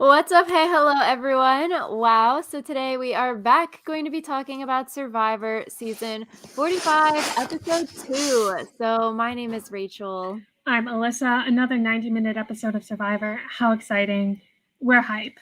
What's up? Hey, hello, everyone. Wow. So today we are back going to be talking about Survivor season 45, episode 2. So my name is Rachel. I'm Alyssa. Another 90-minute episode of Survivor. How exciting. We're hype.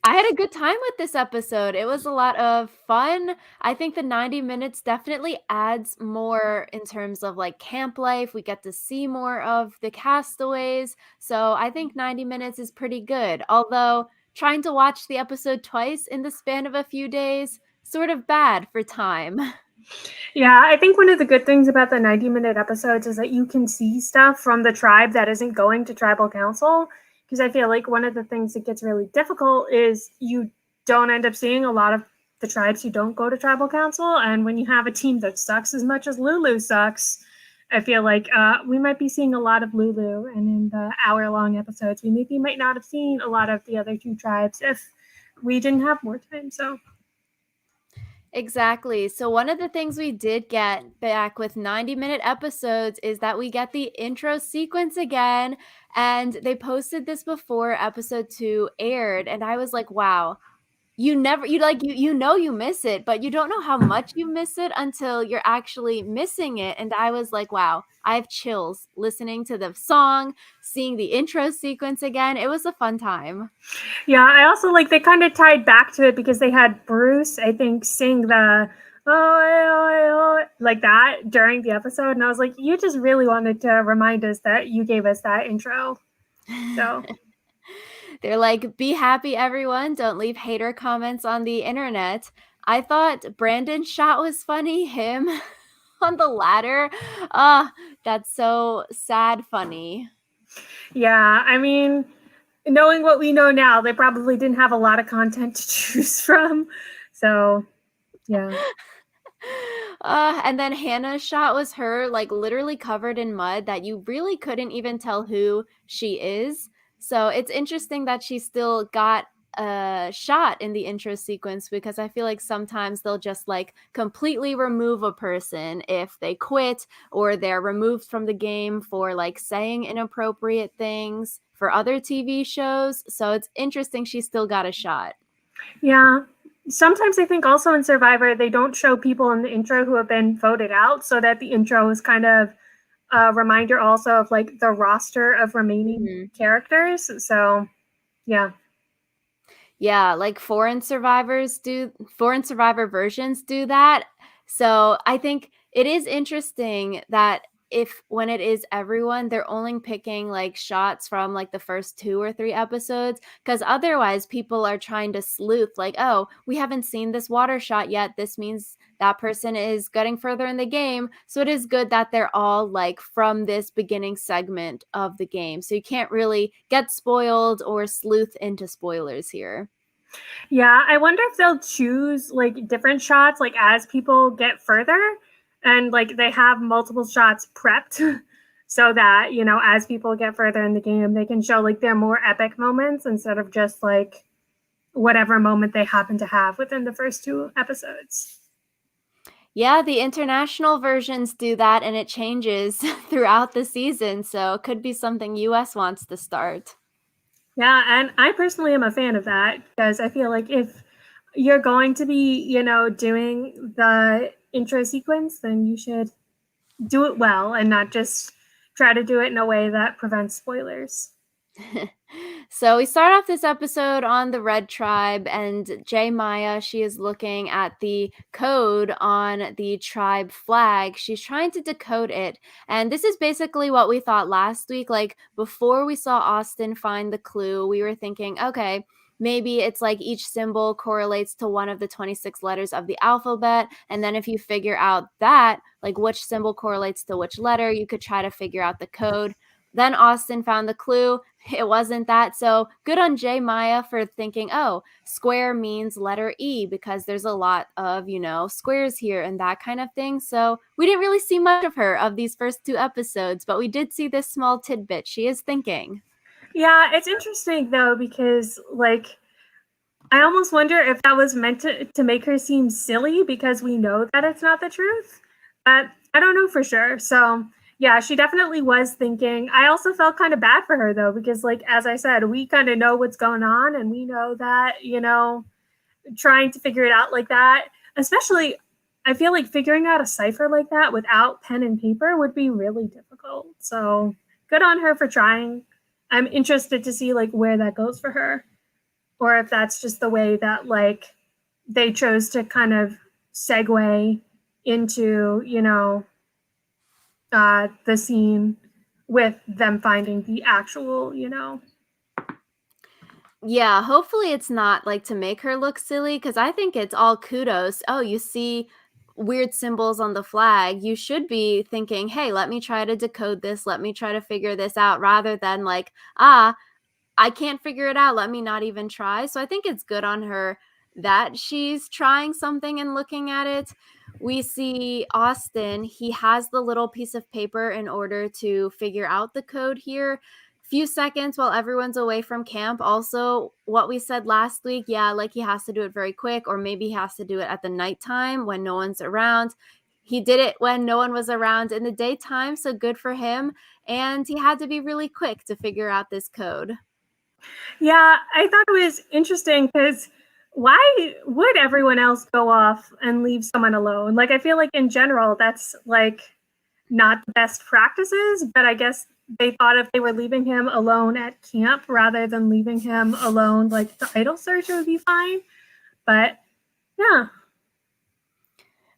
I had a good time with this episode. It was a lot of fun. I think the 90 minutes definitely adds more in terms of like camp life. We get to see more of the castaways. So I think 90 minutes is pretty good. Although trying to watch the episode twice in the span of a few days, sort of bad for time. Yeah, I think one of the good things about the 90-minute episodes is that you can see stuff from the tribe that isn't going to tribal council. Because I feel like one of the things that gets really difficult is you don't end up seeing a lot of the tribes who don't go to tribal council. And when you have a team that sucks as much as Lulu sucks, I feel like we might be seeing a lot of Lulu. And in the hour-long episodes, we maybe might not have seen a lot of the other two tribes if we didn't have more time. So Exactly. So one of the things we did get back with 90-minute episodes is that we get the intro sequence again. And they posted this before episode 2 aired. And I was like, wow, you miss it, but you don't know how much you miss it until you're actually missing it. And I was like, wow, I have chills listening to the song, seeing the intro sequence again. It was a fun time. yeah, I also like they kind of tied back to it because they had Bruce, I think, sing the like that during the episode, and I was like, you just really wanted to remind us that you gave us that intro. So They're like, be happy, everyone. Don't leave hater comments on the internet. I thought Brandon's shot was funny. Him on the ladder. That's so sad funny. yeah, I mean, knowing what we know now, they probably didn't have a lot of content to choose from. So yeah. And then Hannah's shot was her like literally covered in mud that you really couldn't even tell who she is. So it's interesting that she still got a shot in the intro sequence because I feel like sometimes they'll just like completely remove a person if they quit or they're removed from the game for like saying inappropriate things for other TV shows. So it's interesting she still got a shot. Yeah. Sometimes I think also in Survivor, they don't show people in the intro who have been voted out so that the intro is kind of a reminder also of like the roster of remaining Mhm. characters. So, yeah. Yeah, like foreign survivor versions do that. So I think it is interesting that if when it is everyone, they're only picking like shots from like the first 2 or 3 episodes. Because otherwise people are trying to sleuth, like, oh, we haven't seen this water shot yet. This means that person is getting further in the game. So it is good that they're all like from this beginning segment of the game. So you can't really get spoiled or sleuth into spoilers here. Yeah, I wonder if they'll choose like different shots like as people get further and like they have multiple shots prepped so that, as people get further in the game, they can show like their more epic moments instead of just like whatever moment they happen to have within the first two episodes. Yeah, the international versions do that and it changes throughout the season, so it could be something US wants to start. Yeah, and I personally am a fan of that because I feel like if you're going to be, doing the intro sequence, then you should do it well and not just try to do it in a way that prevents spoilers. So we start off this episode on the Red Tribe, and Jay Maya, she is looking at the code on the tribe flag. She's trying to decode it. And this is basically what we thought last week. Like before we saw Austin find the clue, we were thinking, okay, maybe it's like each symbol correlates to one of the 26 letters of the alphabet. And then if you figure out that, like which symbol correlates to which letter, you could try to figure out the code. Then Austin found the clue. It wasn't that. So good on Jay Maya for thinking, oh, square means letter E because there's a lot of, squares here and that kind of thing. So we didn't really see much of her of these first 2 episodes, but we did see this small tidbit. She is thinking. Yeah, it's interesting though because like I almost wonder if that was meant to make her seem silly because we know that it's not the truth. But I don't know for sure. So Yeah, she definitely was thinking. I also felt kind of bad for her though, because like as I said, we kind of know what's going on and we know that, trying to figure it out like that, especially I feel like figuring out a cipher like that without pen and paper would be really difficult. So good on her for trying. I'm interested to see like where that goes for her, or if that's just the way that like they chose to kind of segue into, the scene with them finding the actual, Yeah, hopefully it's not like to make her look silly because I think it's all kudos. Oh, you see weird symbols on the flag. You should be thinking, hey, let me try to decode this. Let me try to figure this out rather than like, I can't figure it out. Let me not even try. So I think it's good on her that she's trying something and looking at it. We see Austin, he has the little piece of paper in order to figure out the code here. Few seconds while everyone's away from camp. Also, what we said last week, yeah, like he has to do it very quick, or maybe he has to do it at the nighttime when no one's around. He did it when no one was around in the daytime, so good for him. And he had to be really quick to figure out this code. Yeah, I thought it was interesting because why would everyone else go off and leave someone alone? Like, I feel like in general, that's like not the best practices, but I guess they thought if they were leaving him alone at camp rather than leaving him alone, like the idol search would be fine. But yeah,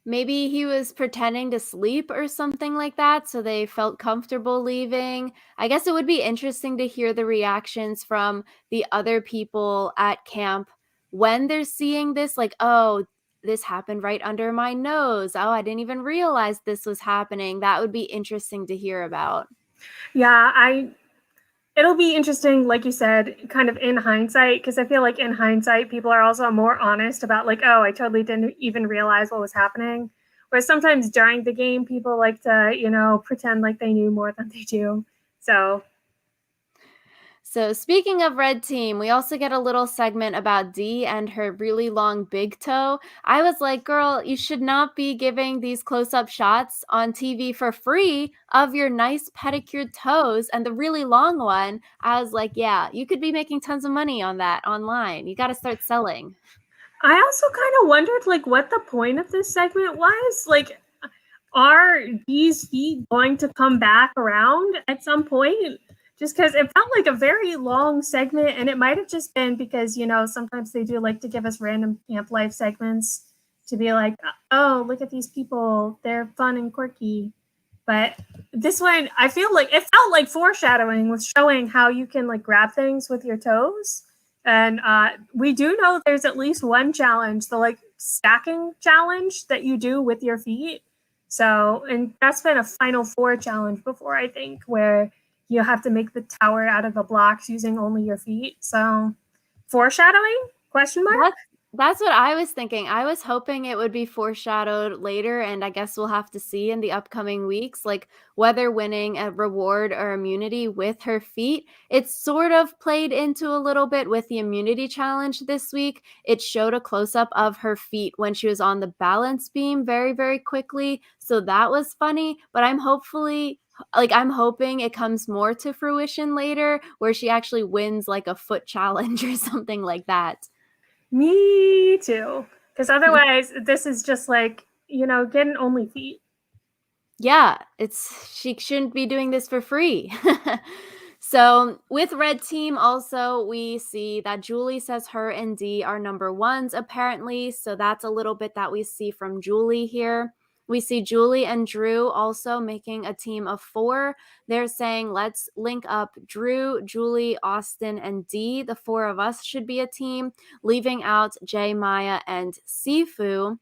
Maybe he was pretending to sleep or something like that, so they felt comfortable leaving. I guess it would be interesting to hear the reactions from the other people at camp when they're seeing this, like, oh, this happened right under my nose. Oh, I didn't even realize this was happening. That would be interesting to hear about. yeah, it'll be interesting, like you said, kind of in hindsight, because I feel like in hindsight, people are also more honest about, like, oh, I totally didn't even realize what was happening. Whereas sometimes during the game, people like to, pretend like they knew more than they do. So, So, speaking of red team, we also get a little segment about Dee and her really long big toe. I was like, girl, you should not be giving these close up shots on TV for free of your nice pedicured toes and the really long one. I was like, yeah, you could be making tons of money on that online. You got to start selling. I also kind of wondered, like, what the point of this segment was. Like, are these feet going to come back around at some point? Just because it felt like a very long segment, and it might have just been because, sometimes they do like to give us random camp life segments to be like, oh, look at these people. They're fun and quirky. But this one, I feel like it felt like foreshadowing with showing how you can like grab things with your toes. And we do know there's at least one challenge, the like stacking challenge that you do with your feet. So, and that's been a Final Four challenge before, I think, where you have to make the tower out of the blocks using only your feet. So, foreshadowing? Question mark? That's that's what I was thinking. I was hoping it would be foreshadowed later, and I guess we'll have to see in the upcoming weeks, like whether winning a reward or immunity with her feet. It's sort of played into a little bit with the immunity challenge this week. It showed a close up of her feet when she was on the balance beam very, very quickly. So that was funny, but I'm hoping it comes more to fruition later where she actually wins like a foot challenge or something like that. Me too. Because otherwise, this is just like, getting only feet. Yeah, it's she shouldn't be doing this for free. So, with red team also, we see that Julie says her and Dee are number ones apparently, so that's a little bit that we see from Julie here. We see Julie and Drew also making a team of 4. They're saying, let's link up Drew, Julie, Austin, and Dee. The 4 of us should be a team, leaving out Jay, Maya, and Sifu.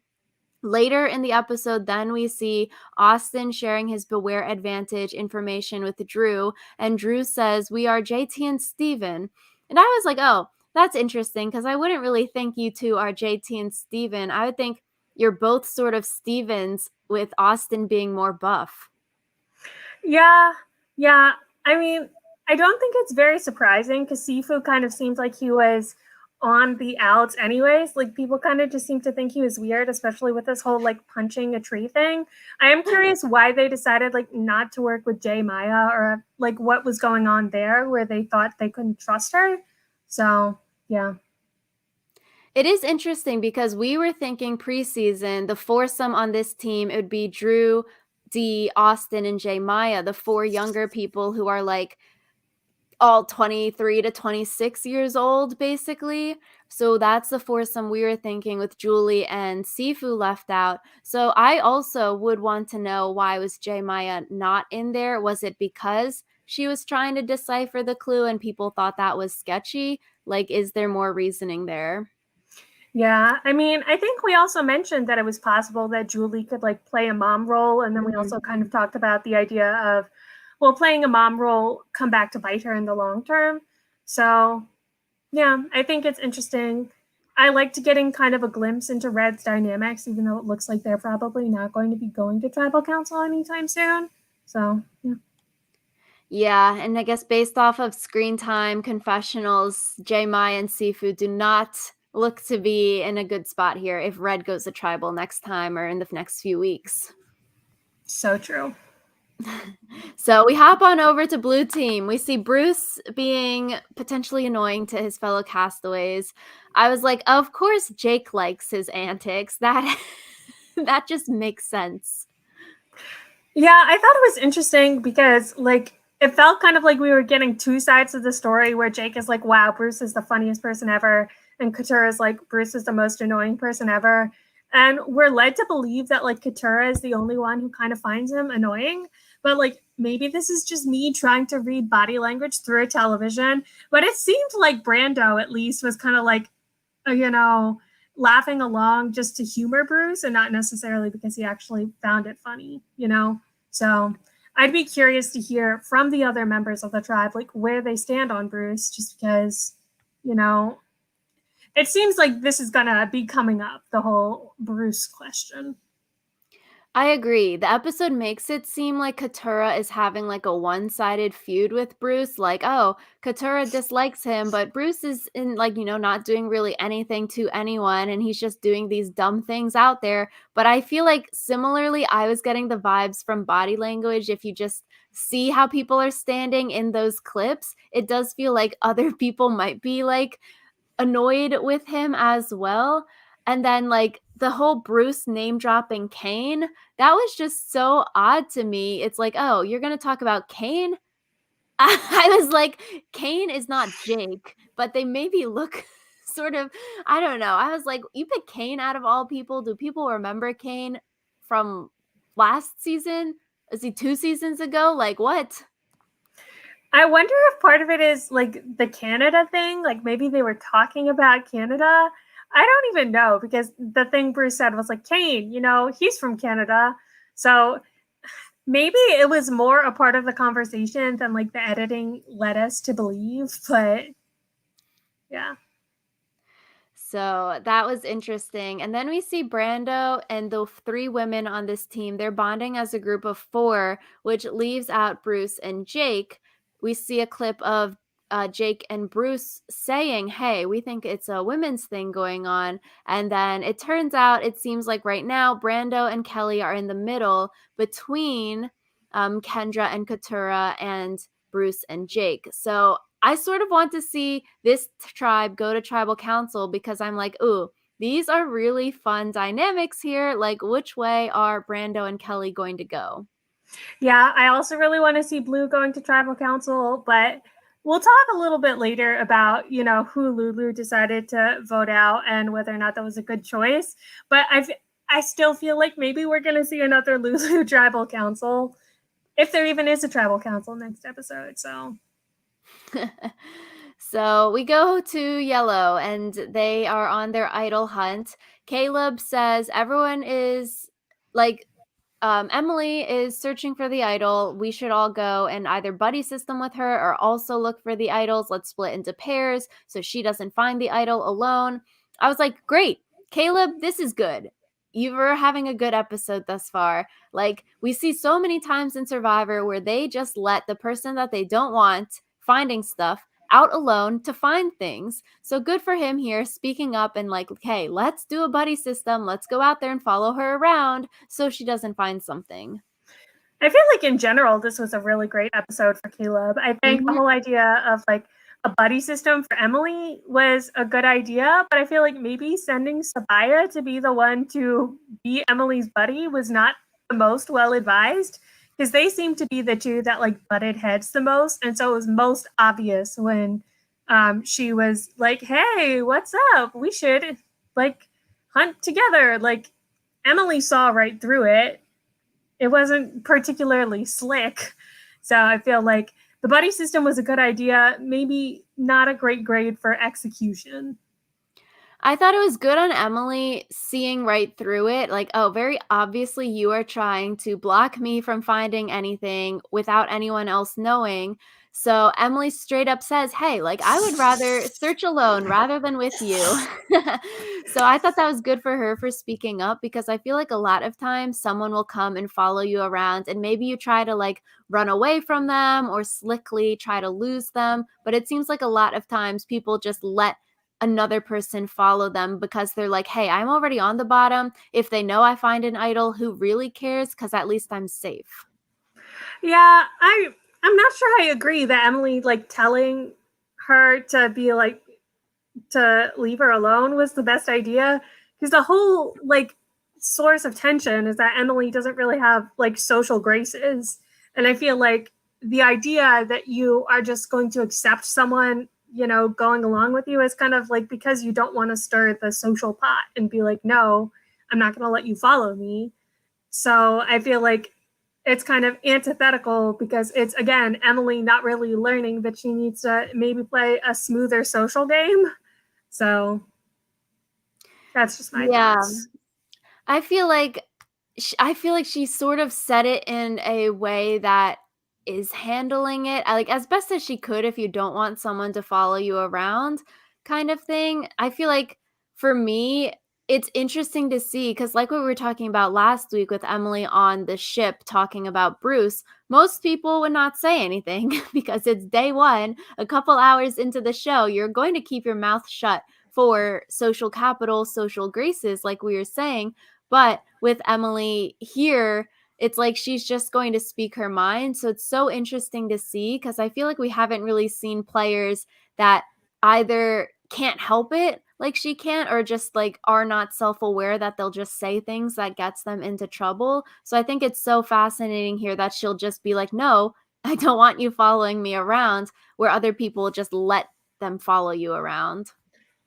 Later in the episode, then we see Austin sharing his Beware Advantage information with Drew, and Drew says, we are JT and Steven. And I was like, oh, that's interesting because I wouldn't really think you two are JT and Steven. I would think you're both sort of Stevens with Austin being more buff. Yeah, yeah. I mean, I don't think it's very surprising because Sifu kind of seems like he was on the outs anyways. Like people kind of just seem to think he was weird, especially with this whole like punching a tree thing. I am curious why they decided like not to work with Jay Maya, or like what was going on there where they thought they couldn't trust her. So yeah. It is interesting because we were thinking preseason, the foursome on this team, it would be Drew, Dee, Austin, and Jay Maya, the four younger people who are like all 23 to 26 years old, basically. So that's the foursome we were thinking with Julie and Sifu left out. So I also would want to know, why was Jay Maya not in there? Was it because she was trying to decipher the clue and people thought that was sketchy? Like, is there more reasoning there? Yeah, I mean, I think we also mentioned that it was possible that Julie could like play a mom role, and then we Mhm. also kind of talked about the idea of, well, playing a mom role come back to bite her in the long term. So yeah, I think it's interesting. I liked getting kind of a glimpse into Red's dynamics, even though it looks like they're probably not going to be going to tribal council anytime soon. So yeah. Yeah, and I guess based off of screen time confessionals, J Mai and Sifu do not look to be in a good spot here if Red goes to tribal next time or in the next few weeks. So true. So we hop on over to Blue Team. We see Bruce being potentially annoying to his fellow castaways. I was like, of course Jake likes his antics. That that just makes sense. Yeah, I thought it was interesting because like it felt kind of like we were getting two sides of the story where Jake is like, wow, Bruce is the funniest person ever, and Katura is like, Bruce is the most annoying person ever. And we're led to believe that like Katura is the only one who kind of finds him annoying. But like maybe this is just me trying to read body language through a television. But it seemed like Brando at least was kind of like, you know, laughing along just to humor Bruce and not necessarily because he actually found it funny, you know? So I'd be curious to hear from the other members of the tribe, like where they stand on Bruce, just because, you know, it seems like this is going to be coming up, the whole Bruce question. I agree. The episode makes it seem like Katura is having like a one-sided feud with Bruce. Like, oh, Katura dislikes him, but Bruce is in like, not doing really anything to anyone and he's just doing these dumb things out there. But I feel like similarly, I was getting the vibes from body language. If you just see how people are standing in those clips, it does feel like other people might be like annoyed with him as well. And then like the whole Bruce name dropping Kane, that was just so odd to me. It's like, oh, you're gonna talk about Kane? I was like, Kane is not Jake, but they maybe look sort of, I don't know. I was like, you pick Kane out of all people. Do people remember Kane from last season? Is he 2 seasons ago? Like what? I wonder if part of it is like the Canada thing. Like maybe they were talking about Canada. I don't even know because the thing Bruce said was like, Kane, you know, he's from Canada. So maybe it was more a part of the conversation than like the editing led us to believe. But yeah. So that was interesting. And then we see Brando and the three women on this team. They're bonding as a group of four, which leaves out Bruce and Jake. We see a clip of Jake and Bruce saying, hey, we think it's a women's thing going on. And then it turns out, it seems like right now, Brando and Kelly are in the middle between Kendra and Katura and Bruce and Jake. So I sort of want to see this tribe go to tribal council because I'm like, ooh, these are really fun dynamics here. Like, which way are Brando and Kelly going to go? Yeah, I also really want to see Blue going to tribal council, but we'll talk a little bit later about, you know, who Lulu decided to vote out and whether or not that was a good choice. But I still feel like maybe we're going to see another Lulu tribal council if there even is a tribal council next episode. So So we go to Yellow and they are on their idol hunt. Caleb says everyone is like, Emily is searching for the idol. We should all go and either buddy system with her or also look for the idols. Let's split into pairs so she doesn't find the idol alone. I was like, great, Caleb, this is good. You were having a good episode thus far. Like, we see so many times in Survivor where they just let the person that they don't want finding stuff out alone to find things. So good for him here, speaking up and like, hey, let's do a buddy system. Let's go out there and follow her around so she doesn't find something. I feel like in general, this was a really great episode for Caleb. I think the Mm-hmm. whole idea of like a buddy system for Emily was a good idea, but I feel like maybe sending Sabaya to be the one to be Emily's buddy was not the most well advised, because they seem to be the two that like butted heads the most. And so it was most obvious when she was like, hey, what's up? We should like hunt together. Like Emily saw right through it. It wasn't particularly slick. So I feel like the buddy system was a good idea, maybe not a great grade for execution. I thought it was good on Emily seeing right through it. Like, oh, very obviously you are trying to block me from finding anything without anyone else knowing. So Emily straight up says, hey, like, I would rather search alone rather than with you. So I thought that was good for her for speaking up, because I feel like a lot of times someone will come and follow you around and maybe you try to like run away from them or slickly try to lose them. But it seems like a lot of times people just let another person follow them because they're like, hey, I'm already on the bottom. If they know I find an idol, who really cares? Because at least I'm safe. Yeah, I'm not sure I agree that Emily like telling her to be like to leave her alone was the best idea, because the whole like source of tension is that Emily doesn't really have like social graces. And I feel like the idea that you are just going to accept someone, you know, going along with you is kind of like because you don't want to stir the social pot and be like, no, I'm not going to let you follow me. So I feel like it's kind of antithetical, because it's again Emily not really learning that she needs to maybe play a smoother social game. So that's just my Yeah. thoughts. I feel like she sort of said it in a way that is handling it like as best as she could if you don't want someone to follow you around kind of thing. I feel like for me it's interesting to see cuz like what we were talking about last week with Emily on the ship talking about Bruce, most people would not say anything because it's day 1, a couple hours into the show, you're going to keep your mouth shut for social capital, social graces like we were saying. But with Emily here, it's like she's just going to speak her mind. So it's so interesting to see because I feel like we haven't really seen players that either can't help it like she can't or just like are not self-aware that they'll just say things that gets them into trouble. So I think it's so fascinating here that she'll just be like, "No, I don't want you following me around," where other people just let them follow you around.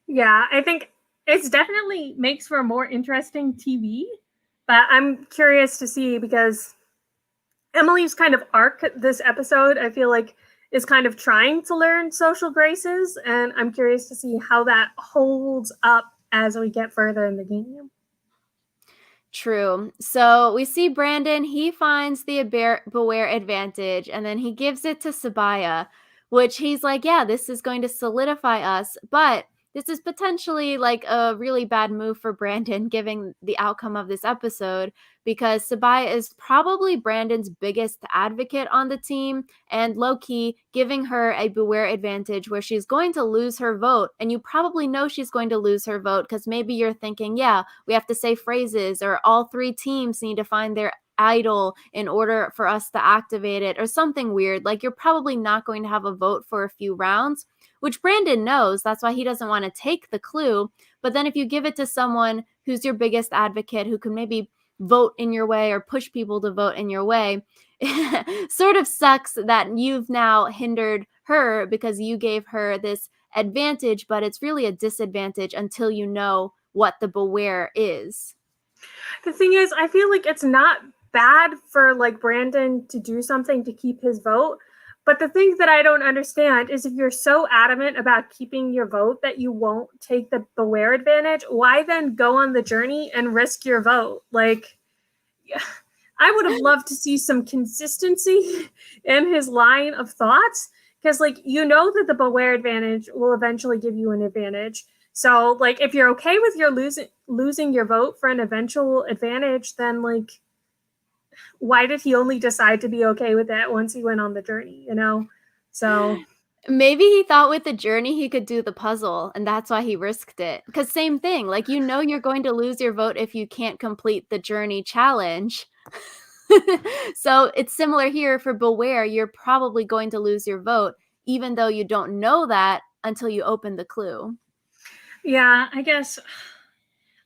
Yeah, I think it's definitely makes for a more interesting TV, but I'm curious to see because Emily's kind of arc this episode, I feel like, is kind of trying to learn social graces, and I'm curious to see how that holds up as we get further in the game. True. So we see Brandon, he finds the Beware advantage and then he gives it to Sabaya, which he's like, yeah, this is going to solidify us. But this is potentially like a really bad move for Brandon, given the outcome of this episode, because Sabaya is probably Brandon's biggest advocate on the team and low key giving her a Beware advantage where she's going to lose her vote. And you probably know she's going to lose her vote because maybe you're thinking, yeah, we have to say phrases, or all 3 teams need to find their idol in order for us to activate it, or something weird. Like you're probably not going to have a vote for a few rounds, which Brandon knows. That's why he doesn't want to take the clue. But then if you give it to someone who's your biggest advocate, who can maybe vote in your way or push people to vote in your way, sort of sucks that you've now hindered her because you gave her this advantage, but it's really a disadvantage until you know what the Beware is. The thing is, I feel like it's not bad for like Brandon to do something to keep his vote. But the thing that I don't understand is if you're so adamant about keeping your vote that you won't take the Beware advantage, why then go on the journey and risk your vote? Like, yeah, I would have loved to see some consistency in his line of thoughts, because like you know that the Beware advantage will eventually give you an advantage. So like if you're okay with your losing your vote for an eventual advantage, then like why did he only decide to be okay with that once he went on the journey, you know? So Maybe he thought with the journey he could do the puzzle, and that's why he risked it. Because same thing, like, you're going to lose your vote if you can't complete the journey challenge. So, it's similar here for Beware, you're probably going to lose your vote, even though you don't know that until you open the clue. Yeah, I guess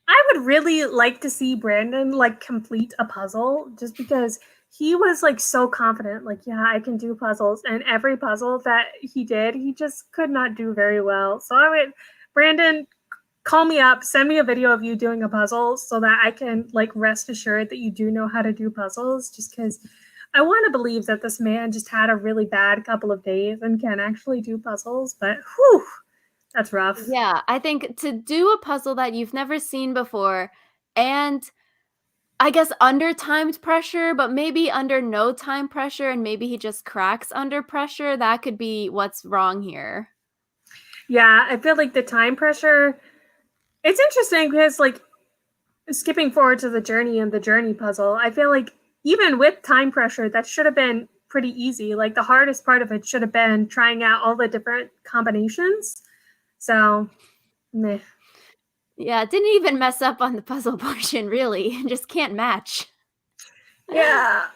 I would really like to see Brandon like complete a puzzle just because he was like so confident, like, yeah, I can do puzzles. And every puzzle that he did, he just could not do very well. So I would, Brandon, call me up, send me a video of you doing a puzzle so that I can like rest assured that you do know how to do puzzles, just because I want to believe that this man just had a really bad couple of days and can actually do puzzles. But whew, that's rough. Yeah, I think to do a puzzle that you've never seen before and I guess under timed pressure, but maybe under no time pressure and maybe he just cracks under pressure, that could be what's wrong here. Yeah, I feel like the time pressure, it's interesting because like skipping forward to the journey and the journey puzzle, I feel like even with time pressure, that should have been pretty easy. Like the hardest part of it should have been trying out all the different combinations. So, meh. Yeah, didn't even mess up on the puzzle portion, really. Just can't match. Yeah.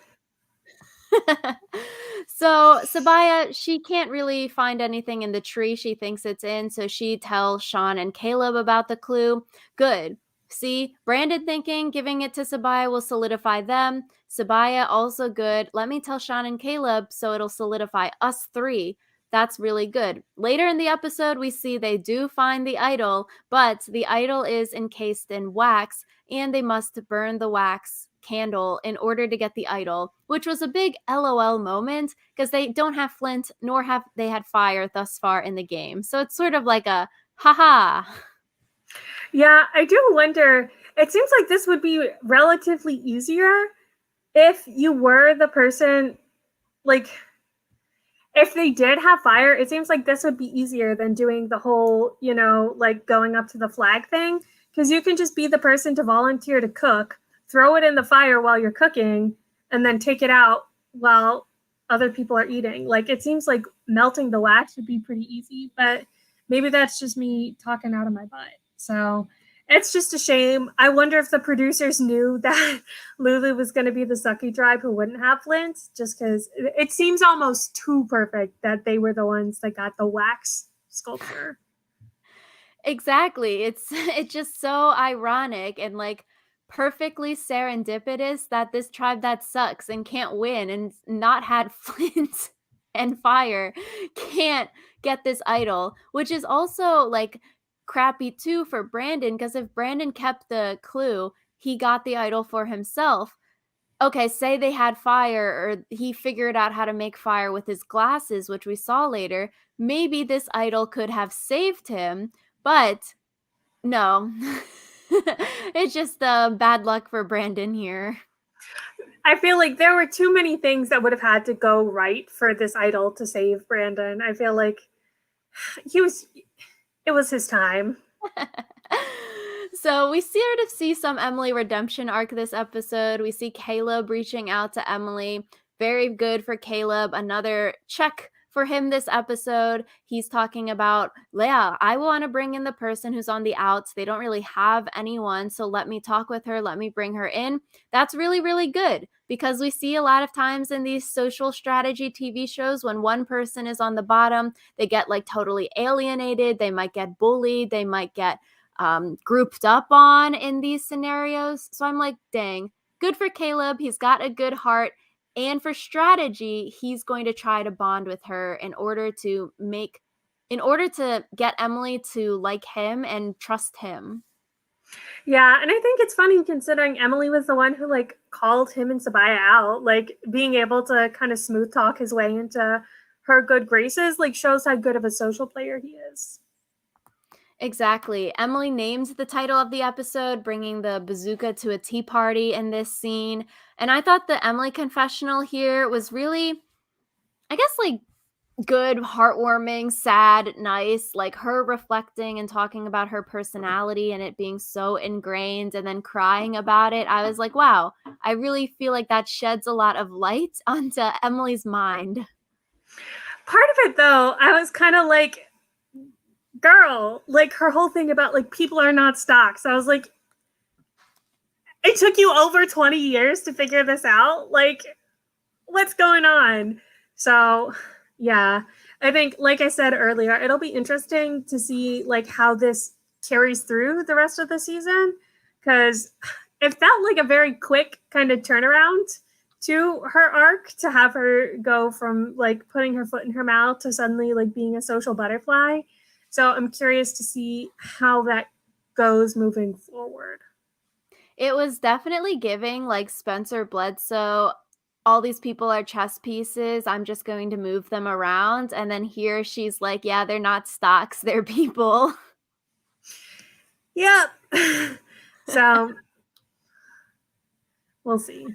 So Sabaya, she can't really find anything in the tree she thinks it's in, so she tells Sean and Caleb about the clue. Good. See, Brandon thinking giving it to Sabaya will solidify them. Sabaya also good. Let me tell Sean and Caleb so it'll solidify us three. That's really good. Later in the episode, we see they do find the idol, but the idol is encased in wax, and they must burn the wax candle in order to get the idol, which was a big LOL moment because they don't have flint nor have they had fire thus far in the game. So it's sort of like a haha. Yeah, I do wonder. It seems like this would be relatively easier if you were the person, like, if they did have fire, it seems like this would be easier than doing the whole, like going up to the flag thing. Because you can just be the person to volunteer to cook, throw it in the fire while you're cooking, and then take it out while other people are eating. Like, it seems like melting the wax would be pretty easy, but maybe that's just me talking out of my butt. So it's just a shame. I wonder if the producers knew that Lulu was going to be the sucky tribe who wouldn't have Flint, just because it seems almost too perfect that they were the ones that got the wax sculpture. Exactly. It's just so ironic and like perfectly serendipitous that this tribe that sucks and can't win and not had flint and fire can't get this idol, which is also like crappy too for Brandon because if Brandon kept the clue, he got the idol for himself. Okay, say they had fire or he figured out how to make fire with his glasses, which we saw later, maybe this idol could have saved him, but no. It's just bad luck for Brandon here. I feel like there were too many things that would have had to go right for this idol to save Brandon. I feel like he was, it was his time. So we sort of see some Emily redemption arc this episode. We see Caleb reaching out to Emily. Very good for Caleb. Another check for him this episode. He's talking about, yeah, I want to bring in the person who's on the outs. They don't really have anyone. So let me talk with her. Let me bring her in. That's really, really good because we see a lot of times in these social strategy TV shows when one person is on the bottom, they get like totally alienated. They might get bullied. They might get grouped up on in these scenarios. So I'm like, dang, good for Caleb. He's got a good heart. And for strategy, he's going to try to bond with her in order to get Emily to like him and trust him. Yeah, and I think it's funny considering Emily was the one who like called him and Sabaya out. Like being able to kind of smooth talk his way into her good graces, like shows how good of a social player he is. Exactly. Emily names the title of the episode, bringing the bazooka to a tea party in this scene. And I thought the Emily confessional here was really, I guess, like good, heartwarming, sad, nice, like her reflecting and talking about her personality and it being so ingrained and then crying about it. I was like, wow, I really feel like that sheds a lot of light onto Emily's mind. Part of it though, I was kind of like, girl, like her whole thing about like people are not stocks. I was like, it took you over 20 years to figure this out. Like, what's going on? So, yeah, I think, like I said earlier, it'll be interesting to see like how this carries through the rest of the season, because it felt like a very quick kind of turnaround to her arc, to have her go from like putting her foot in her mouth to suddenly like being a social butterfly. So I'm curious to see how that goes moving forward. It was definitely giving like Spencer Bledsoe. All these people are chess pieces. I'm just going to move them around. And then here she's like, yeah, they're not stocks, they're people. Yep. So we'll see.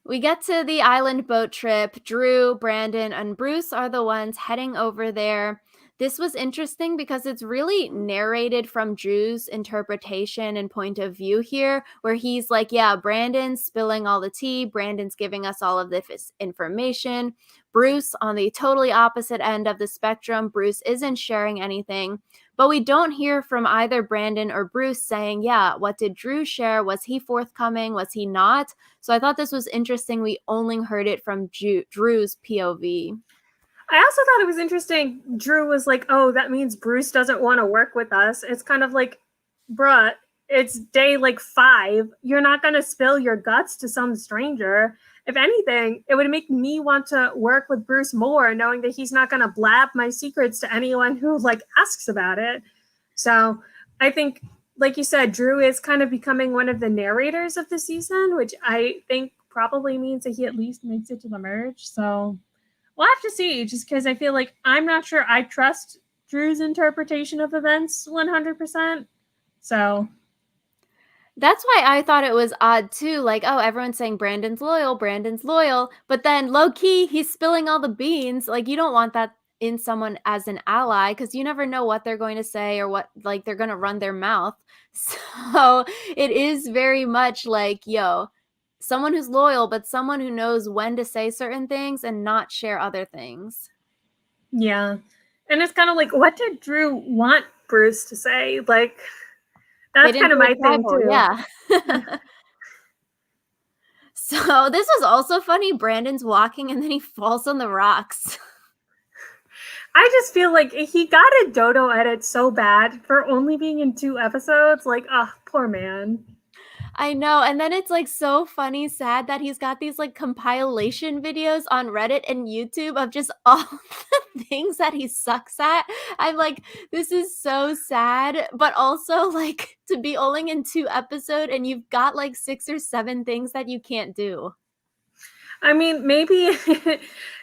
We get to the island boat trip. Drew, Brandon, and Bruce are the ones heading over there. This was interesting because it's really narrated from Drew's interpretation and point of view here, where he's like, yeah, Brandon's spilling all the tea. Brandon's giving us all of this information. Bruce, on the totally opposite end of the spectrum, Bruce isn't sharing anything. But we don't hear from either Brandon or Bruce saying, yeah, what did Drew share? Was he forthcoming? Was he not? So I thought this was interesting. We only heard it from Drew's POV. I also thought it was interesting. Drew was like, "Oh, that means Bruce doesn't want to work with us." It's kind of like, bruh, it's day like 5. You're not gonna spill your guts to some stranger. If anything, it would make me want to work with Bruce more, knowing that he's not gonna blab my secrets to anyone who like asks about it. So I think, like you said, Drew is kind of becoming one of the narrators of the season, which I think probably means that he at least makes it to the merge. So we'll have to see, just because I feel like I'm not sure I trust Drew's interpretation of events 100%. So That's why I thought it was odd too. Like, oh, everyone's saying Brandon's loyal, Brandon's loyal. But then low key, he's spilling all the beans. Like, you don't want that in someone as an ally because you never know what they're going to say or what, like, they're going to run their mouth. So it is very much like, yo, someone who's loyal, but someone who knows when to say certain things and not share other things. yeah. And it's kind of like, what did Drew want Bruce to say? Like, They that's didn't kind of do a my thing tribal, too. yeah. So this was also funny. Brandon's walking and then he falls on the rocks. I just feel like he got a dodo edit so bad for only being in 2 episodes. Like, oh, poor man. I know. And then it's like so funny, sad that he's got these like compilation videos on Reddit and YouTube of just all the things that he sucks at. I'm like, this is so sad, but also like to be only in 2 episodes and you've got like 6 or 7 things that you can't do. I mean, maybe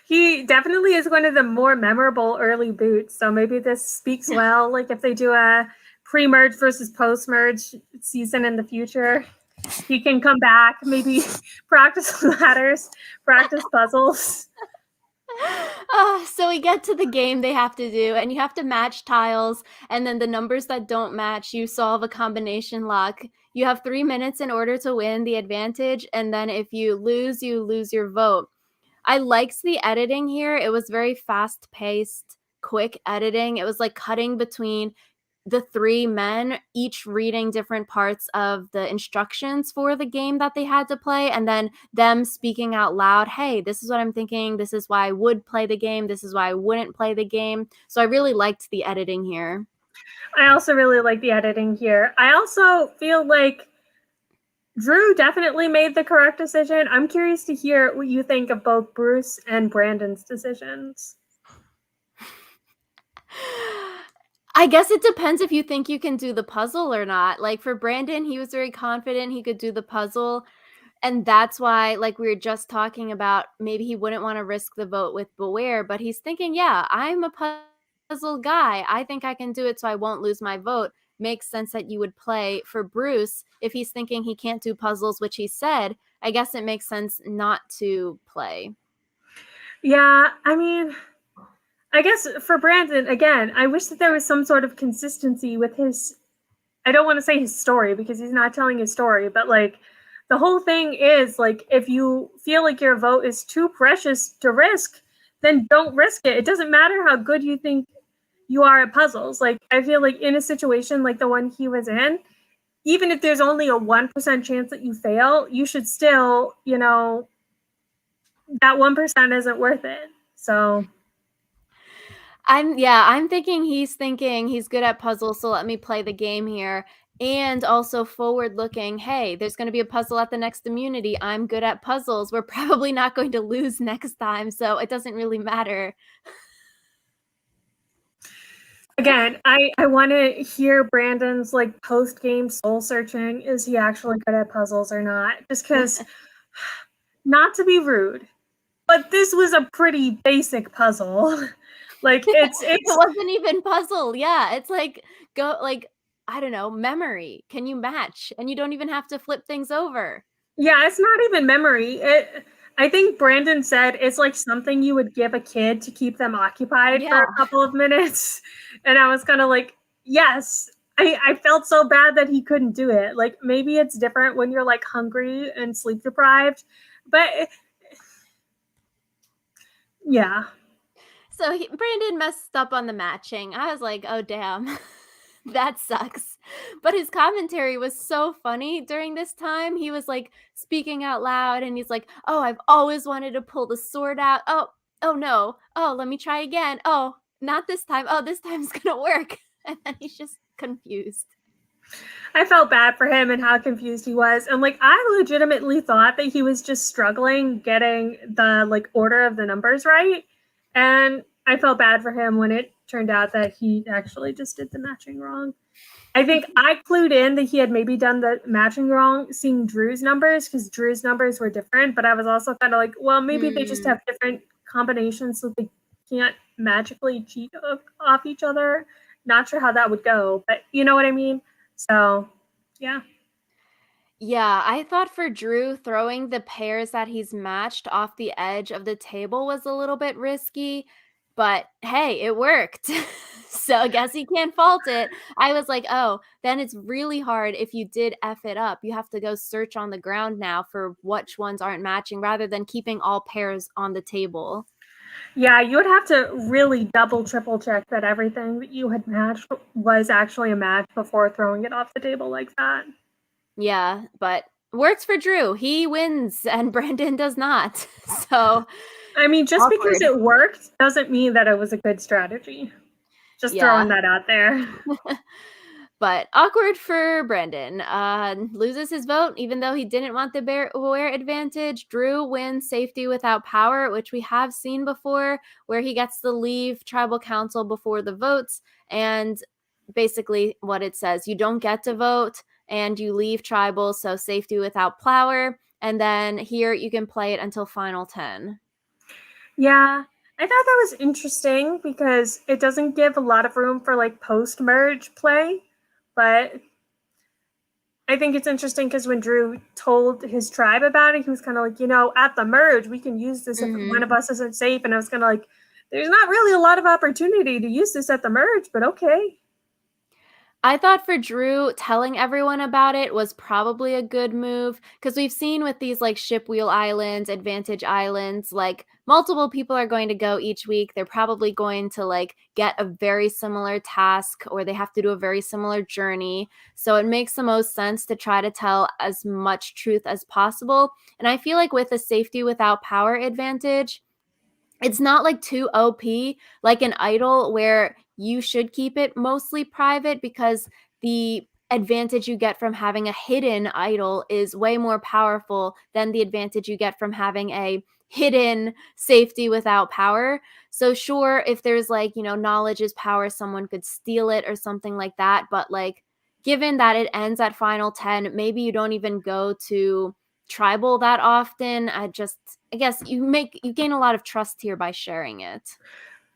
he definitely is one of the more memorable early boots. So maybe this speaks well. Like if they do a pre-merge versus post-merge season in the future, he can come back, maybe practice ladders, practice puzzles. So we get to the game they have to do, and you have to match tiles, and then the numbers that don't match, you solve a combination lock. You have 3 minutes in order to win the advantage, and then if you lose your vote. I liked the editing here. It was very fast paced, quick editing. It was like cutting between the 3 men, each reading different parts of the instructions for the game that they had to play, and then them speaking out loud, hey, this is what I'm thinking. This is why I would play the game. This is why I wouldn't play the game. So I really liked the editing here. I also really like the editing here. I also feel like Drew definitely made the correct decision. I'm curious to hear what you think of both Bruce and Brandon's decisions. I guess it depends if you think you can do the puzzle or not. Like for Brandon, he was very confident he could do the puzzle. And that's why, like we were just talking about, maybe he wouldn't want to risk the vote with Beware, but he's thinking, yeah, I'm a puzzle guy. I think I can do it so I won't lose my vote. Makes sense that you would play for Bruce. If he's thinking he can't do puzzles, which he said, I guess it makes sense not to play. Yeah, I mean, I guess for Brandon, again, I wish that there was some sort of consistency with his, I don't want to say his story because he's not telling his story, but like the whole thing is like if you feel like your vote is too precious to risk, then don't risk it. It doesn't matter how good you think you are at puzzles. Like, I feel like in a situation like the one he was in, even if there's only a 1% chance that you fail, you should still, that 1% isn't worth it. So, I'm thinking he's good at puzzles, so let me play the game here. And also forward looking, hey, there's going to be a puzzle at the next immunity. I'm good at puzzles. We're probably not going to lose next time, so it doesn't really matter. again, I want to hear Brandon's like post game soul searching. Is he actually good at puzzles or not? Just because, not to be rude, but this was a pretty basic puzzle. Like It it's wasn't even puzzle. Yeah, it's like go like I don't know, memory. Can you match? And you don't even have to flip things over. Yeah, it's not even memory. I think Brandon said it's like something you would give a kid to keep them occupied for Yeah. a couple of minutes. And I was kind of like, yes. I felt so bad that he couldn't do it. Like, maybe it's different when you're like hungry and sleep deprived. But yeah. So Brandon messed up on the matching. I was like, oh, damn. That sucks. But his commentary was so funny during this time. He was like speaking out loud and he's like, oh, I've always wanted to pull the sword out. Oh no. Oh, let me try again. Oh, not this time. Oh, this time's going to work. And then he's just confused. I felt bad for him and how confused he was. And like I legitimately thought that he was just struggling getting the like order of the numbers right. And I felt bad for him when it turned out that he actually just did the matching wrong. I think I clued in that he had maybe done the matching wrong seeing Drew's numbers because Drew's numbers were different, but I was also kind of like, well, maybe they just Mm. have different combinations so they can't magically cheat off each other. Not sure how that would go, but you know what I mean? So, yeah. Yeah, I thought for Drew, throwing the pairs that he's matched off the edge of the table was a little bit risky, but hey, it worked. So I guess you can't fault it. I was like, oh, then it's really hard if you did F it up. You have to go search on the ground now for which ones aren't matching rather than keeping all pairs on the table. Yeah, you would have to really double, triple check that everything that you had matched was actually a match before throwing it off the table like that. Yeah, but works for Drew. He wins and Brandon does not. So I mean, just because awkward. it worked doesn't mean that it was a good strategy. Just throwing Yeah. that out there. But awkward for Brandon. Loses his vote, even though he didn't want the wear advantage. Drew wins safety without power, which we have seen before, where he gets to leave tribal council before the votes. And basically, what it says you don't get to vote and you leave tribal, so safety without power. And then here you can play it until final 10. Yeah, I thought that was interesting because it doesn't give a lot of room for like post merge play, but I think it's interesting because when Drew told his tribe about it, he was kind of like, at the merge, we can use this if one Mm-hmm. of us isn't safe. And I was kind of like, there's not really a lot of opportunity to use this at the merge, but okay. I thought for Drew, telling everyone about it was probably a good move because we've seen with these like ship wheel islands, advantage islands, like multiple people are going to go each week. They're probably going to like get a very similar task or they have to do a very similar journey. So it makes the most sense to try to tell as much truth as possible. And I feel like with a safety without power advantage, it's not like too OP like an idol where you should keep it mostly private because the advantage you get from having a hidden idol is way more powerful than the advantage you get from having a hidden safety without power. So sure, if there's like, knowledge is power, someone could steal it or something like that, but like given that it ends at final 10, maybe you don't even go to tribal that often. I guess you gain a lot of trust here by sharing it.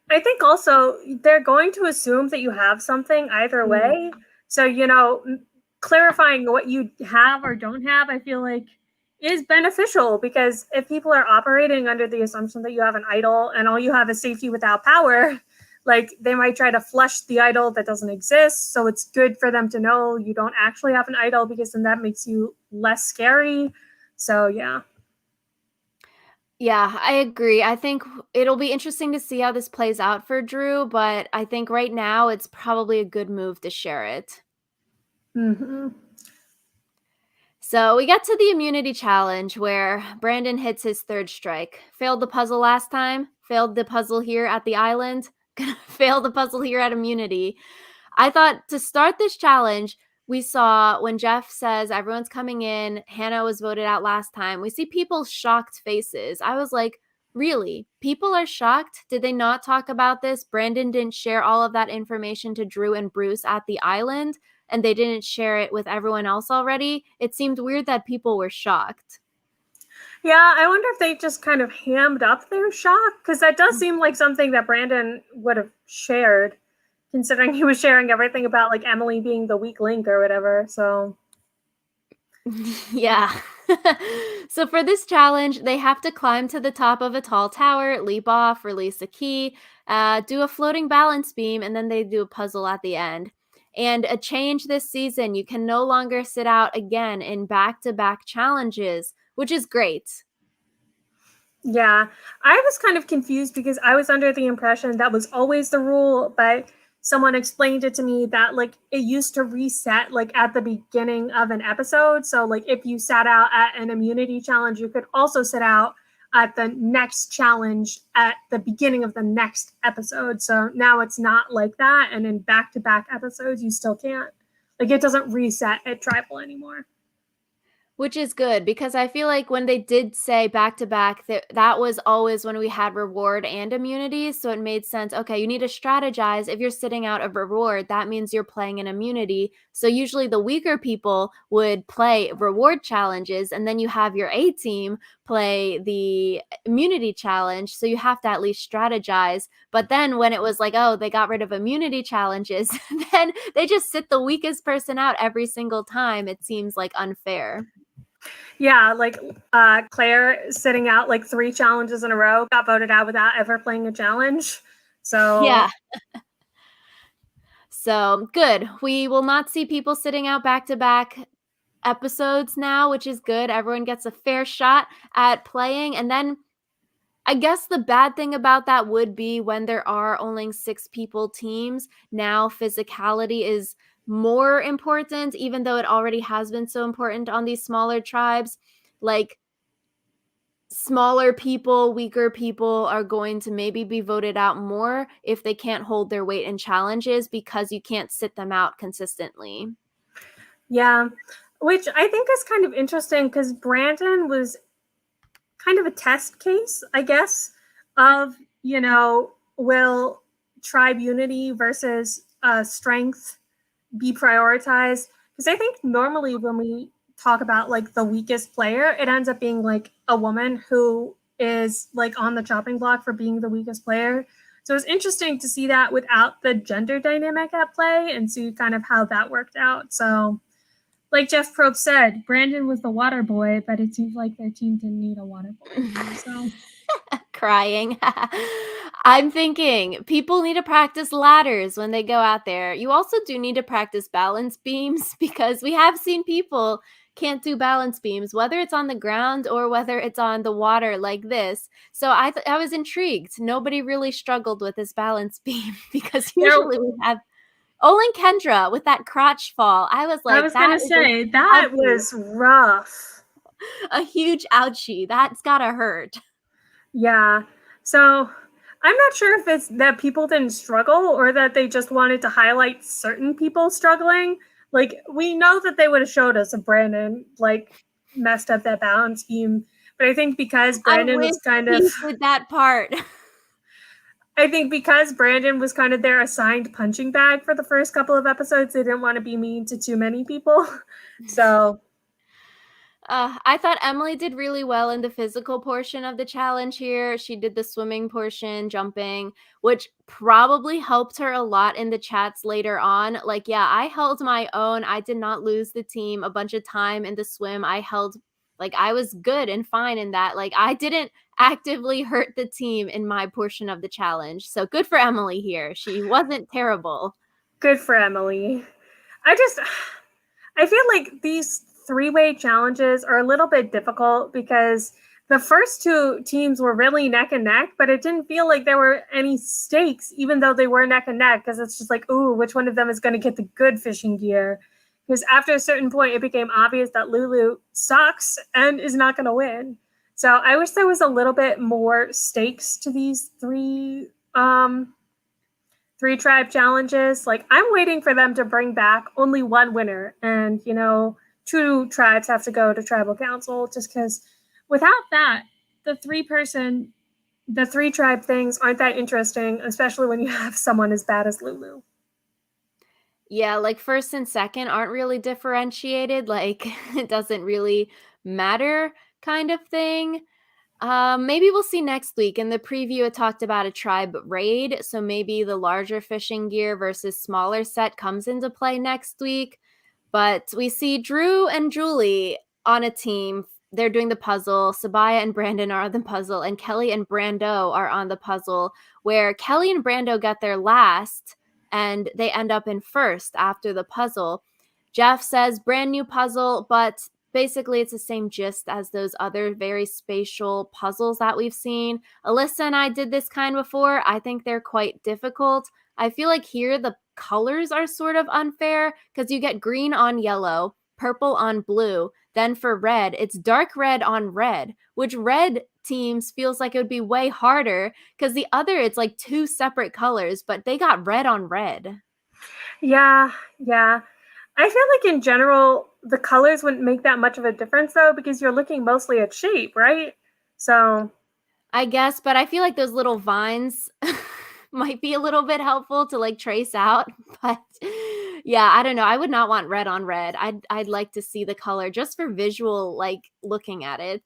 I think also they're going to assume that you have something either way. Mm. So, clarifying what you have or don't have, I feel like is beneficial because if people are operating under the assumption that you have an idol and all you have is safety without power, like they might try to flush the idol that doesn't exist. So it's good for them to know you don't actually have an idol because then that makes you less scary. So, yeah. Yeah, I agree. I think it'll be interesting to see how this plays out for Drew, but I think right now it's probably a good move to share it. Hmm. So we get to the immunity challenge where Brandon hits his third strike. Failed the puzzle last time, failed the puzzle here at the island, gonna fail the puzzle here at immunity. I thought to start this challenge, we saw when Jeff says everyone's coming in, Hannah was voted out last time. We see people's shocked faces. I was like, really? People are shocked? Did they not talk about this? Brandon didn't share all of that information to Drew and Bruce at the island, and they didn't share it with everyone else already. It seemed weird that people were shocked. Yeah, I wonder if they just kind of hammed up their shock, because that does seem like something that Brandon would have shared, considering he was sharing everything about like Emily being the weak link or whatever. So Yeah. So for this challenge, they have to climb to the top of a tall tower, leap off, release a key, do a floating balance beam, and then they do a puzzle at the end. And a change this season, you can no longer sit out again in back to back challenges, which is great. yeah, I was kind of confused because I was under the impression that was always the rule, but someone explained it to me that like it used to reset like at the beginning of an episode. So like if you sat out at an immunity challenge, you could also sit out at the next challenge at the beginning of the next episode. So now it's not like that, and in back-to-back episodes you still can't. Like it doesn't reset at tribal anymore. Which is good because I feel like when they did say back to back, that was always when we had reward and immunity. So it made sense. Okay, you need to strategize. If you're sitting out a reward, that means you're playing an immunity. So usually the weaker people would play reward challenges, and then you have your A team play the immunity challenge. So you have to at least strategize. But then when it was like, oh, they got rid of immunity challenges, then they just sit the weakest person out every single time. It seems like unfair. Yeah, like Claire sitting out like 3 challenges in a row got voted out without ever playing a challenge. Yeah. So So good. We will not see people sitting out back to back episodes now, which is good. Everyone gets a fair shot at playing. And then I guess the bad thing about that would be when there are only 6 people teams, now physicality is more important, even though it already has been so important on these smaller tribes. Like, smaller people, weaker people are going to maybe be voted out more if they can't hold their weight in challenges because you can't sit them out consistently. yeah, which I think is kind of interesting because Brandon was kind of a test case, I guess, of, will tribe unity versus strength be prioritized? Because I think normally when we talk about like the weakest player, it ends up being like a woman who is like on the chopping block for being the weakest player. So it's interesting to see that without the gender dynamic at play and see kind of how that worked out. So, like Jeff Probst said, Brandon was the water boy, but it seems like their team didn't need a water boy anymore. So, Crying. I'm thinking people need to practice ladders when they go out there. You also do need to practice balance beams because we have seen people can't do balance beams, whether it's on the ground or whether it's on the water like this. So I was intrigued. Nobody really struggled with this balance beam because there, usually we have Olin Kendra with that crotch fall. I was I like, was going that to is a say that ouchie, was rough. a huge ouchie. That's gotta hurt. Yeah. So I'm not sure if it's that people didn't struggle or that they just wanted to highlight certain people struggling. Like we know that they would have showed us if Brandon like messed up that balance scheme, but I think because I Brandon wish was kind of he did that part. I think because Brandon was kind of their assigned punching bag for the first couple of episodes, they didn't want to be mean to too many people. So I thought Emily did really well in the physical portion of the challenge here. She did the swimming portion, jumping, which probably helped her a lot in the chats later on. Like, yeah, I held my own. I did not lose the team a bunch of time in the swim. I was good and fine in that. Like, I didn't actively hurt the team in my portion of the challenge. So good for Emily here. She wasn't terrible. good for Emily. I just I feel like these 3-way challenges are a little bit difficult because The first two teams were really neck and neck, but it didn't feel like there were any stakes, even though they were neck and neck, because it's just like, ooh, which one of them is going to get the good fishing gear? Because after a certain point, it became obvious that Lulu sucks and is not going to win. So I wish there was a little bit more stakes to these three tribe challenges. Like, I'm waiting for them to bring back only one winner, and two tribes have to go to tribal council, just because without that, the the three tribe things aren't that interesting, especially when you have someone as bad as Lulu. Yeah, like first and second aren't really differentiated. Like it doesn't really matter kind of thing. Maybe we'll see next week. In the preview, it talked about a tribe raid. So maybe the larger fishing gear versus smaller set comes into play next week. But we see Drew and Julie on a team. They're doing the puzzle. Sabaya and Brandon are on the puzzle, and Kelly and Brando are on the puzzle, where Kelly and Brando get there last and they end up in first after the puzzle. Jeff says brand new puzzle, but basically it's the same gist as those other very spatial puzzles that we've seen. Alyssa and I did this kind before. I think they're quite difficult. I feel like here the colors are sort of unfair because you get green on yellow, purple on blue. Then for red, it's dark red on red, which red teams feels like it would be way harder because the other it's like two separate colors, but they got red on red. Yeah, yeah. I feel like in general, the colors wouldn't make that much of a difference though, because you're looking mostly at shape, right? So I guess, but I feel like those little vines might be a little bit helpful to like trace out. But yeah, I don't know. I would not want red on red. I'd like to see the color just for visual, like looking at it.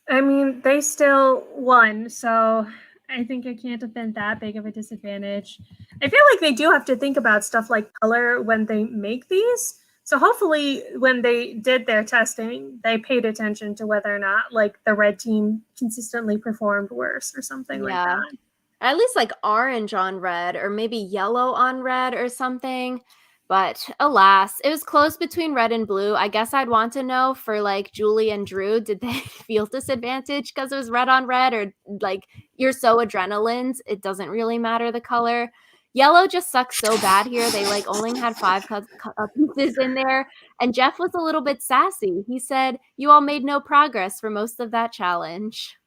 I mean, they still won, so I think it can't have been that big of a disadvantage. I feel like they do have to think about stuff like color when they make these. So hopefully when they did their testing, they paid attention to whether or not like the red team consistently performed worse or something like Yeah. that. At least like orange on red or maybe yellow on red or something. But alas, it was close between red and blue. I guess I'd want to know for like Julie and Drew, did they feel disadvantaged because it was red on red, or like you're so adrenalines, it doesn't really matter the color. Yellow just sucks so bad here. They like only had five pieces in there. And Jeff was a little bit sassy. He said, "You all made no progress for most of that challenge."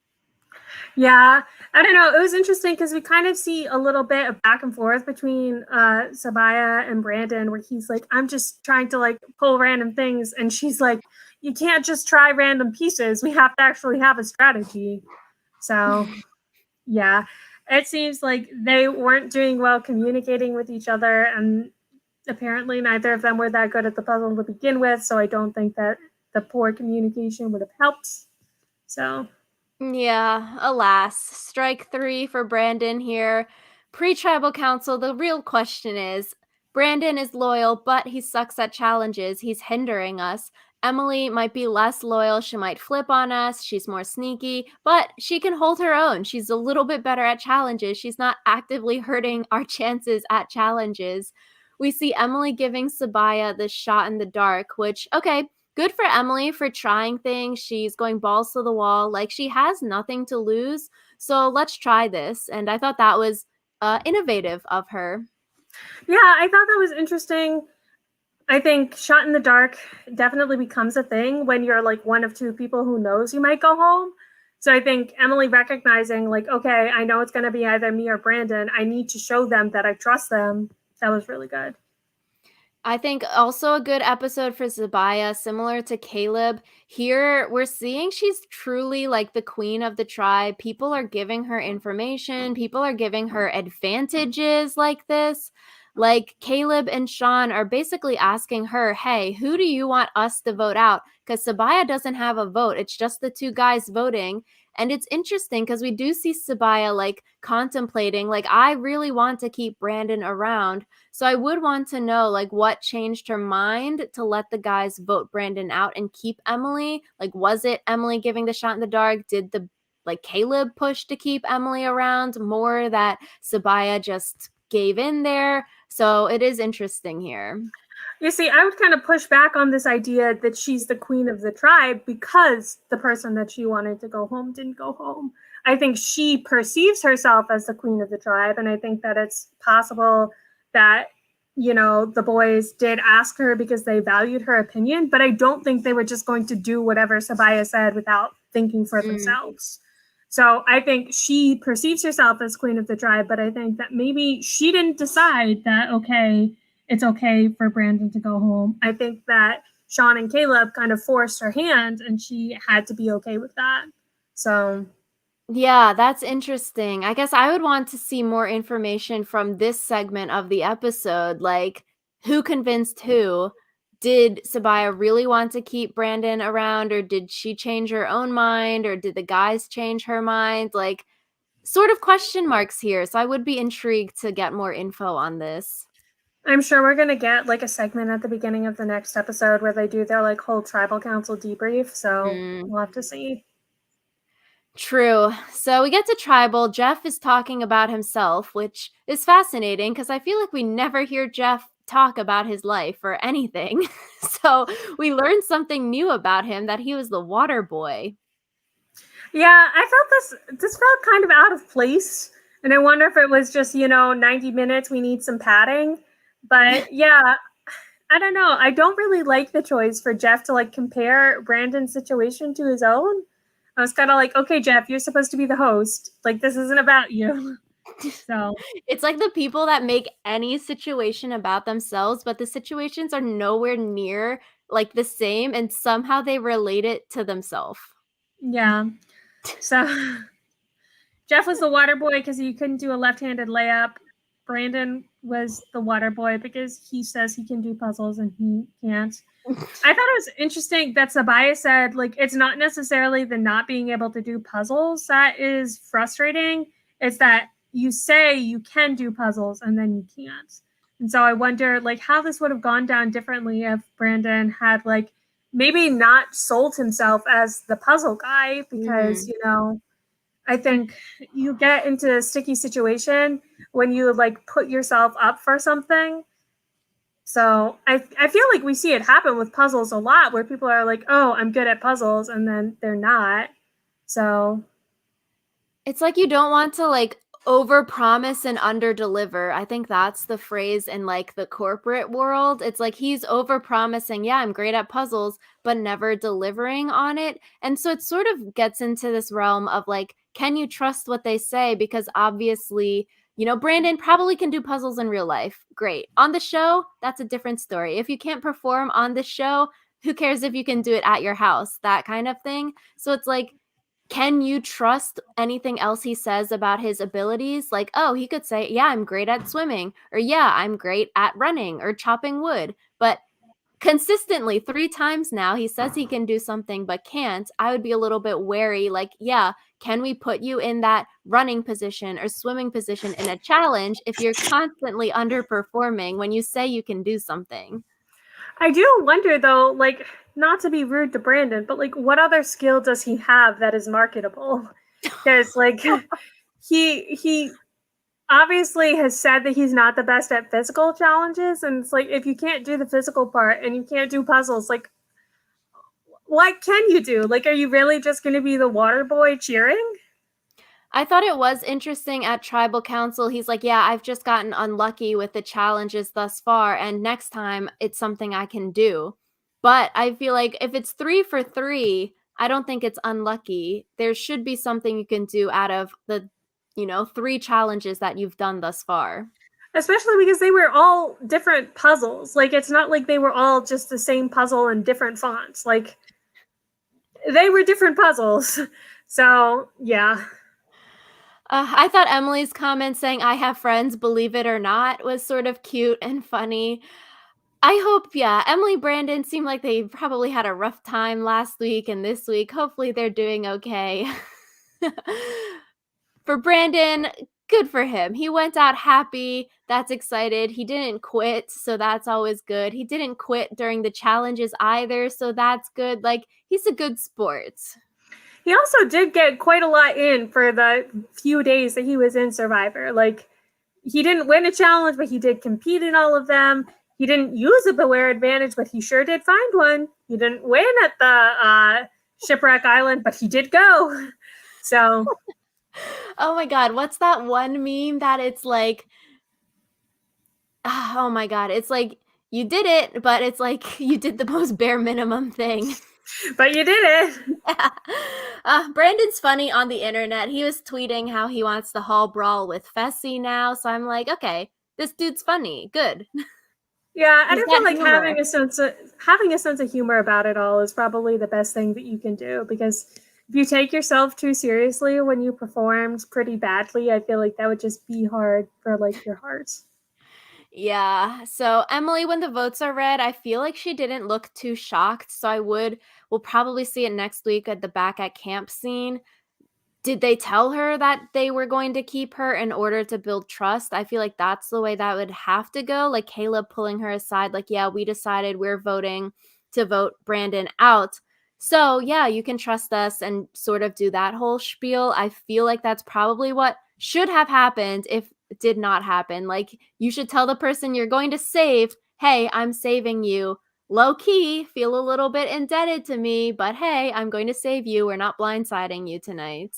Yeah, I don't know. It was interesting because we kind of see a little bit of back and forth between Sabaya and Brandon, where he's like, "I'm just trying to like pull random things," and she's like, "You can't just try random pieces. We have to actually have a strategy." So yeah, it seems like they weren't doing well communicating with each other, and apparently neither of them were that good at the puzzle to begin with. So I don't think that the poor communication would have helped. So Yeah, alas. Strike three for Brandon here. Pre tribal council, the real question is Brandon is loyal, but he sucks at challenges. He's hindering us. Emily might be less loyal. She might flip on us. She's more sneaky, but she can hold her own. She's a little bit better at challenges. She's not actively hurting our chances at challenges. We see Emily giving Sabaya the shot in the dark, which, okay, good for Emily for trying things. She's going balls to the wall. Like she has nothing to lose. So let's try this. And I thought that was innovative of her. yeah, I thought that was interesting. I think shot in the dark definitely becomes a thing when you're like one of two people who knows you might go home. So I think Emily recognizing like, okay, I know it's going to be either me or Brandon. I need to show them that I trust them. That was really good. I think also a good episode for Zabaya, similar to Caleb. Here, we're seeing she's truly like the queen of the tribe. People are giving her information, people are giving her advantages like this. Like Caleb and Sean are basically asking her, hey, who do you want us to vote out? Because Sabaya doesn't have a vote. It's just the two guys voting. And it's interesting because we do see Sabaya like contemplating, like, I really want to keep Brandon around. So I would want to know like what changed her mind to let the guys vote Brandon out and keep Emily. Like was it Emily giving the shot in the dark? Did the like Caleb push to keep Emily around more that Sabaya just gave in there? So it is interesting here. You see, I would kind of push back on this idea that she's the queen of the tribe because the person that she wanted to go home didn't go home. I think she perceives herself as the queen of the tribe, and I think that it's possible that, the boys did ask her because they valued her opinion, but I don't think they were just going to do whatever Sabaya said without thinking for Mm. themselves. So I think she perceives herself as queen of the tribe, but I think that maybe she didn't decide that, okay, it's okay for Brandon to go home. I think that Sean and Caleb kind of forced her hand and she had to be okay with that. So Yeah, that's interesting. I guess I would want to see more information from this segment of the episode, like who convinced who? Did Sabaya really want to keep Brandon around, or did she change her own mind, or did the guys change her mind? Like, sort of question marks here. So I would be intrigued to get more info on this. I'm sure we're gonna get like a segment at the beginning of the next episode where they do their like whole tribal council debrief. So Mm. we'll have to see. True. So we get to tribal. Jeff is talking about himself, which is fascinating because I feel like we never hear Jeff talk about his life or anything. So we learned something new about him, that he was the water boy. Yeah, I felt this felt kind of out of place. And I wonder if it was just, 90 minutes, we need some padding. But yeah, I don't know. I don't really like the choice for Jeff to like compare Brandon's situation to his own. I was kind of like, okay, Jeff, you're supposed to be the host. Like, this isn't about you. So, It's like the people that make any situation about themselves, but the situations are nowhere near like the same, and somehow they relate it to themselves. yeah. So, Jeff was the water boy because he couldn't do a left handed layup. Brandon was the water boy because he says he can do puzzles and he can't. I thought it was interesting that Sabaya said, like, it's not necessarily the not being able to do puzzles that is frustrating. It's that you say you can do puzzles and then you can't. And so I wonder, like, how this would have gone down differently if Brandon had, like, maybe not sold himself as the puzzle guy because, Mhm. I think you get into a sticky situation when you, like, put yourself up for something. So I feel like we see it happen with puzzles a lot where people are like, oh, I'm good at puzzles, and then they're not. So It's like you don't want to, like, overpromise and underdeliver. I think that's the phrase in, like, the corporate world. It's like he's overpromising, "Yeah, I'm great at puzzles," but never delivering on it, and so it sort of gets into this realm of, like, can you trust what they say? Because obviously, Brandon probably can do puzzles in real life. Great. On the show, that's a different story. If you can't perform on the show, who cares if you can do it at your house? That kind of thing. So it's like, can you trust anything else he says about his abilities? Like, oh, he could say, "Yeah, I'm great at swimming," or "Yeah, I'm great at running or chopping wood." But consistently 3 times now, he says he can do something but can't. I would be a little bit wary, like, yeah, can we put you in that running position or swimming position in a challenge if you're constantly underperforming when you say you can do something? I do wonder though, like, not to be rude to Brandon, but like, what other skill does he have that is marketable? Because like, he obviously has said that he's not the best at physical challenges, and it's like if you can't do the physical part and you can't do puzzles, like, what can you do? Like, are you really just going to be the water boy cheering? I thought it was interesting at tribal council. He's like, "Yeah, I've just gotten unlucky with the challenges thus far, and next time it's something I can do." But I feel like if it's 3 for 3, I don't think it's unlucky. There should be something you can do out of the, 3 challenges that you've done thus far. Especially because they were all different puzzles. Like, it's not like they were all just the same puzzle in different fonts. Like, they were different puzzles. So, yeah. I thought Emily's comment saying, "I have friends, believe it or not," was sort of cute and funny. I hope, yeah, Emily, Brandon seemed like they probably had a rough time last week and this week. Hopefully they're doing okay. For Brandon, good for him. He went out happy. That's excited. He didn't quit, so that's always good. He didn't quit during the challenges either, so that's good. Like, he's a good sport. He also did get quite a lot in for the few days that he was in Survivor. Like, he didn't win a challenge, but he did compete in all of them. He didn't use a beware advantage, but he sure did find one. He didn't win at the Shipwreck Island, but he did go. So, Oh my God, what's that one meme that it's like, oh my God, it's like you did it, but it's like you did the most bare minimum thing. but you did it. Yeah. Brandon's funny on the internet. He was tweeting how he wants the hall brawl with Fessy now. So I'm like, okay, this dude's funny. Good. Yeah, and He's I feel got like humor. having a sense of humor about it all is probably the best thing that you can do, because if you take yourself too seriously when you performed pretty badly, I feel like that would just be hard for like your heart. Yeah. So Emily, when the votes are read, I feel like she didn't look too shocked. So we'll probably see it next week at the back at camp scene. Did they tell her that they were going to keep her in order to build trust? I feel like that's the way that would have to go. Like Caleb pulling her aside, like, yeah, we decided we're voting to vote Brandon out. So, yeah, you can trust us and sort of do that whole spiel. I feel like that's probably what should have happened if it did not happen. Like, you should tell the person you're going to save, hey, I'm saving you. Low key, feel a little bit indebted to me, but hey, I'm going to save you. We're not blindsiding you tonight.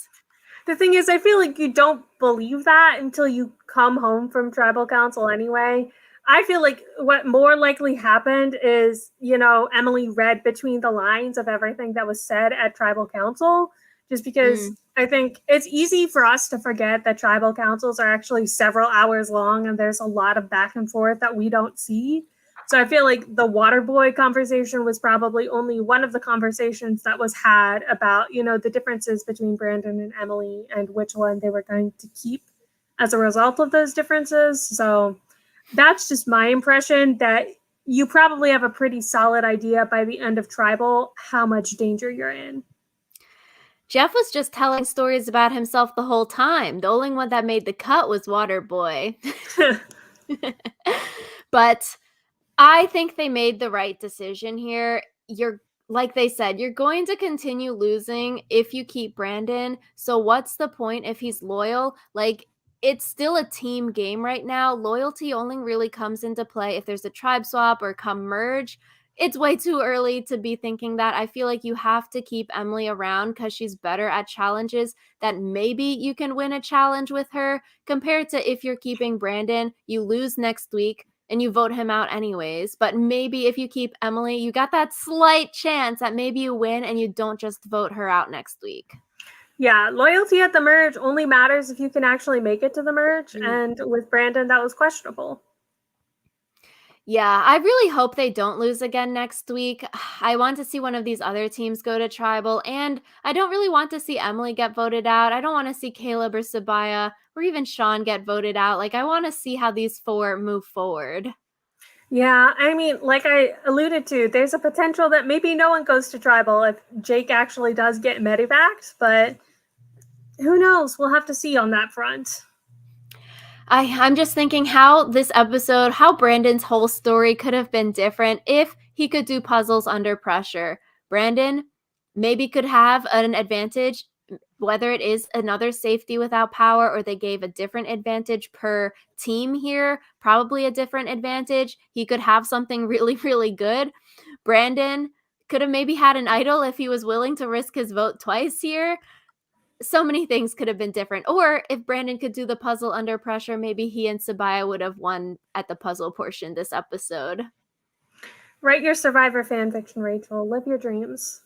The thing is, I feel like you don't believe that until you come home from tribal council anyway. I feel like what more likely happened is, Emily read between the lines of everything that was said at tribal council, just because Mm. I think it's easy for us to forget that tribal councils are actually several hours long and there's a lot of back and forth that we don't see. So I feel like the water boy conversation was probably only one of the conversations that was had about, the differences between Brandon and Emily and which one they were going to keep as a result of those differences. So that's just my impression, that you probably have a pretty solid idea by the end of Tribal how much danger you're in. Jeff was just telling stories about himself the whole time. The only one that made the cut was Waterboy. But I think they made the right decision here. You're like they said, you're going to continue losing if you keep Brandon. So what's the point if he's loyal? Like it's still a team game right now. Loyalty only really comes into play if there's a tribe swap or come merge. It's way too early to be thinking that. I feel like you have to keep Emily around because she's better at challenges that maybe you can win a challenge with her compared to if you're keeping Brandon, you lose next week and you vote him out anyways. But maybe if you keep Emily, you got that slight chance that maybe you win and you don't just vote her out next week. Yeah, loyalty at the merge only matters if you can actually make it to the merge. Mm. And with Brandon, that was questionable. Yeah, I really hope they don't lose again next week. I want to see one of these other teams go to tribal, and I don't really want to see Emily get voted out. I don't want to see Caleb or Sabaya or even Sean get voted out. Like, I want to see how these four move forward. Yeah, I mean, like I alluded to, there's a potential that maybe no one goes to tribal if Jake actually does get medevaced, but who knows? We'll have to see on that front. I'm just thinking how this episode, how Brandon's whole story could have been different if he could do puzzles under pressure. Brandon maybe could have an advantage, whether it is another safety without power or they gave a different advantage per team here, probably a different advantage. He could have something really, really good. Brandon could have maybe had an idol if he was willing to risk his vote twice here. So many things could have been different. Or if Brandon could do the puzzle under pressure, maybe he and Sabaya would have won at the puzzle portion this episode. Write your Survivor fan fiction, Rachel. Live your dreams.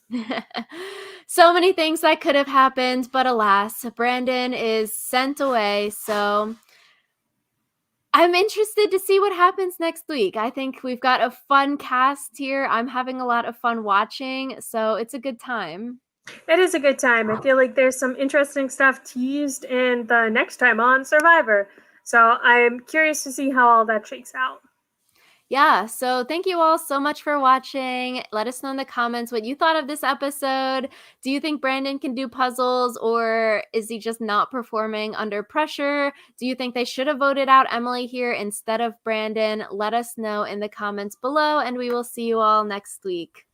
So many things that could have happened, but alas, Brandon is sent away. So I'm interested to see what happens next week. I think we've got a fun cast here. I'm having a lot of fun watching, so it's a good time. It is a good time. I feel like there's some interesting stuff teased in the next time on Survivor. So I'm curious to see how all that shakes out. Yeah, so thank you all so much for watching. Let us know in the comments what you thought of this episode. Do you think Brandon can do puzzles or is he just not performing under pressure? Do you think they should have voted out Emily here instead of Brandon? Let us know in the comments below and we will see you all next week.